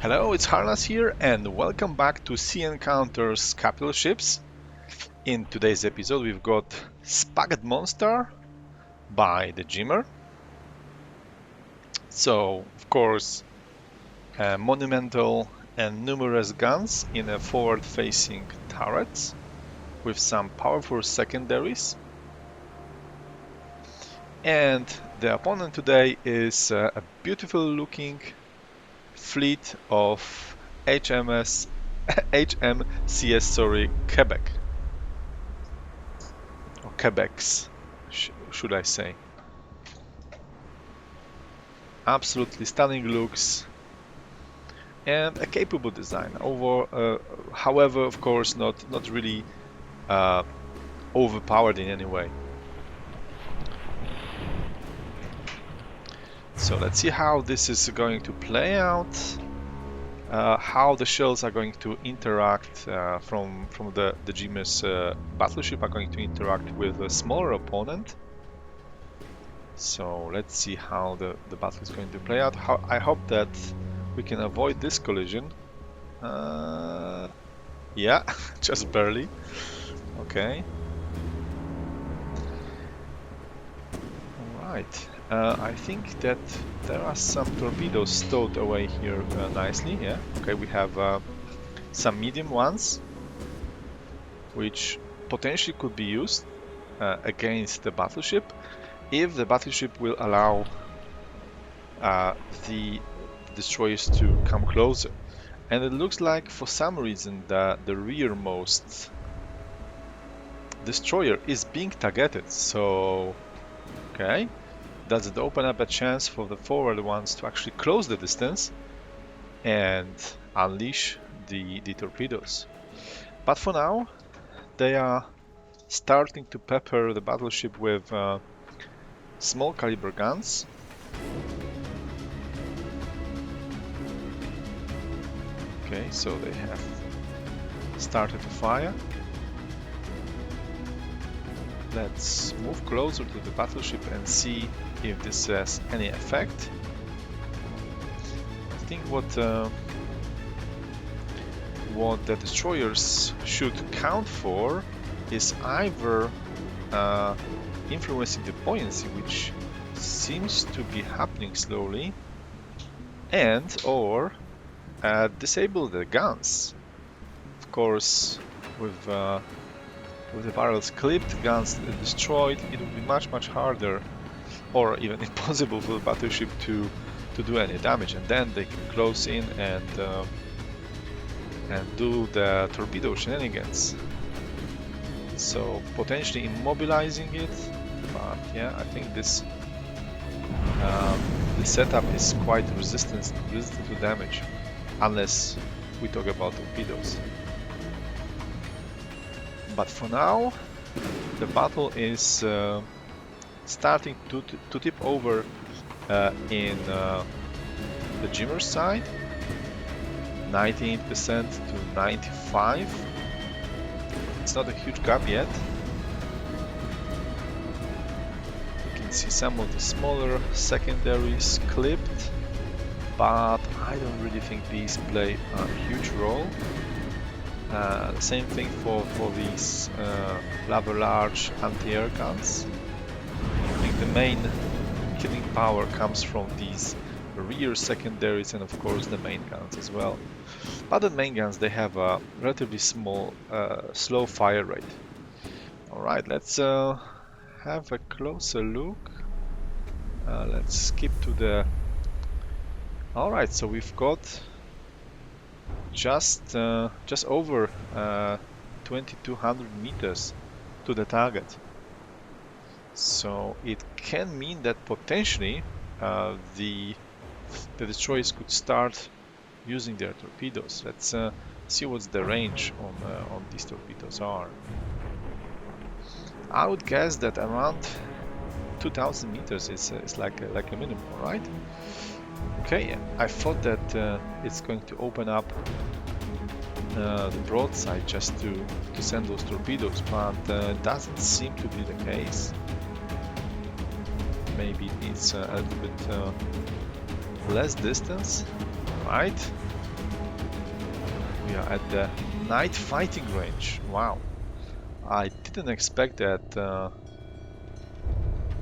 Hello, it's Harnas here, and welcome back to Sea Encounters Capital Ships. In today's episode, we've got Spaghet Monstar by the Jimmer. So, of course, monumental and numerous guns in a forward-facing turrets with some powerful secondaries. And the opponent today is a beautiful-looking fleet of HMCS, Quebec. Or Quebecs, should I say. Absolutely stunning looks and a capable design. However, of course, not really overpowered in any way. So let's see how this is going to play out. How the shells are going to interact from the Jimmer's battleship are going to interact with a smaller opponent. So let's see how the battle is going to play out. I hope that we can avoid this collision. Yeah, just barely. Okay. Alright. I think that there are some torpedoes stowed away here nicely. Yeah. Okay, we have some medium ones, which potentially could be used against the battleship if the battleship will allow the destroyers to come closer. And it looks like for some reason the rearmost destroyer is being targeted. So, okay, does it open up a chance for the forward ones to actually close the distance and unleash the torpedoes? But for now, they are starting to pepper the battleship with small caliber guns. Okay, so they have started to fire. Let's move closer to the battleship and see if this has any effect. I think what the destroyers should count for is either influencing the buoyancy, which seems to be happening slowly, and or disable the guns. Of course, with the barrels clipped, guns destroyed, it would be much harder or even impossible for the battleship to do any damage, and then they can close in and do the torpedo shenanigans. So potentially immobilizing it, but yeah, I think this the setup is quite resistant to damage, unless we talk about torpedoes. But for now, the battle is starting to tip over in the Jimmer side, 98% to 95%. It's not a huge gap yet. You can see some of the smaller secondaries clipped, but I don't really think these play a huge role. The same thing for these rather large anti-air guns. I think the main killing power comes from these rear secondaries and of course the main guns as well. But the main guns, they have a relatively small, slow fire rate. Alright, let's have a closer look. Let's skip to the... Alright, so we've got just over 2200 meters to the target. So it can mean that potentially the destroyers could start using their torpedoes. Let's see what's the range on these torpedoes are. I would guess that around 2000 meters is like a minimum, right? Okay, I thought that it's going to open up the broadside just to send those torpedoes, but doesn't seem to be the case. Maybe it's a little bit less distance, right? we are at the night fighting range. Wow, I didn't expect that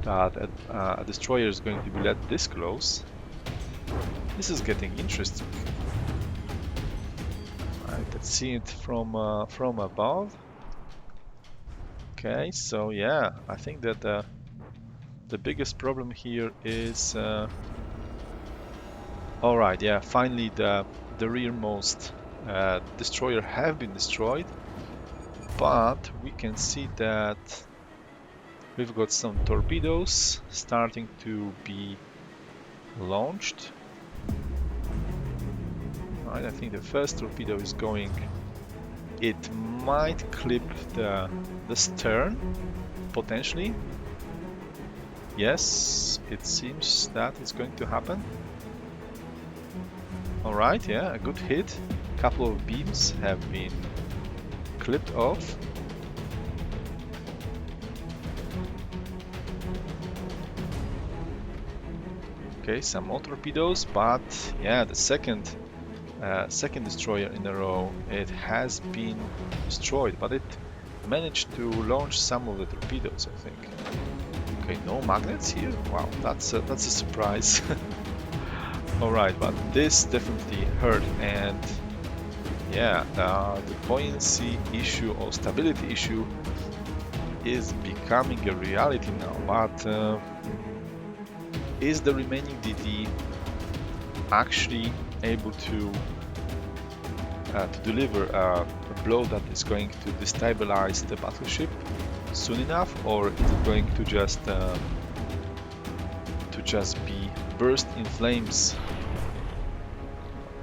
a destroyer is going to be let this close. This is getting interesting. Right, let's see it from above. Okay, so yeah, I think that the biggest problem here is all right. Yeah, finally the rearmost destroyer have been destroyed, but we can see that we've got some torpedoes starting to be launched. All right, I think the first torpedo is going. It might clip the stern potentially. Yes, it seems that it's going to happen. All right, yeah, a good hit. A couple of beams have been clipped off. Okay, some more torpedoes, but yeah, the second destroyer in a row, it has been destroyed, but it managed to launch some of the torpedoes, I think. Okay, no magnets here. Wow, that's a surprise. All right, but this definitely hurt, and yeah, the buoyancy issue or stability issue is becoming a reality now. But is the remaining DD actually able to deliver a blow that is going to destabilize the battleship soon enough, or is it going to just be burst in flames?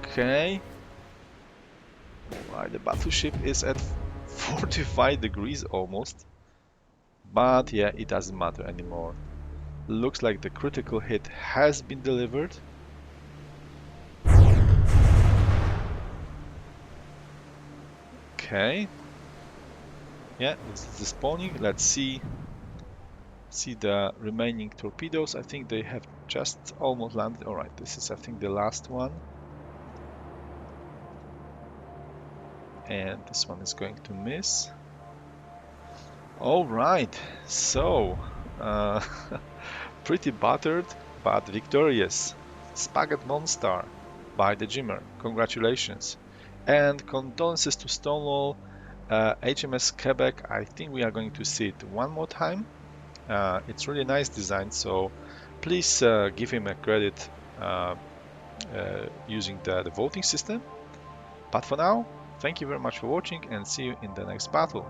Okay. Right, the battleship is at 45 degrees almost, but yeah, it doesn't matter anymore. Looks like the critical hit has been delivered. Okay. Yeah, this is the spawning. Let's see the remaining torpedoes. I think they have just almost landed. All right, this is I think the last one. And this one is going to miss. All right, so pretty battered but victorious. Spaghet Monstar by the Jimmer. Congratulations. And condolences to Stonewall. HMS Quebec, I think we are going to see it one more time. It's really nice design, so please give him a credit using the voting system. But for now, thank you very much for watching and see you in the next battle.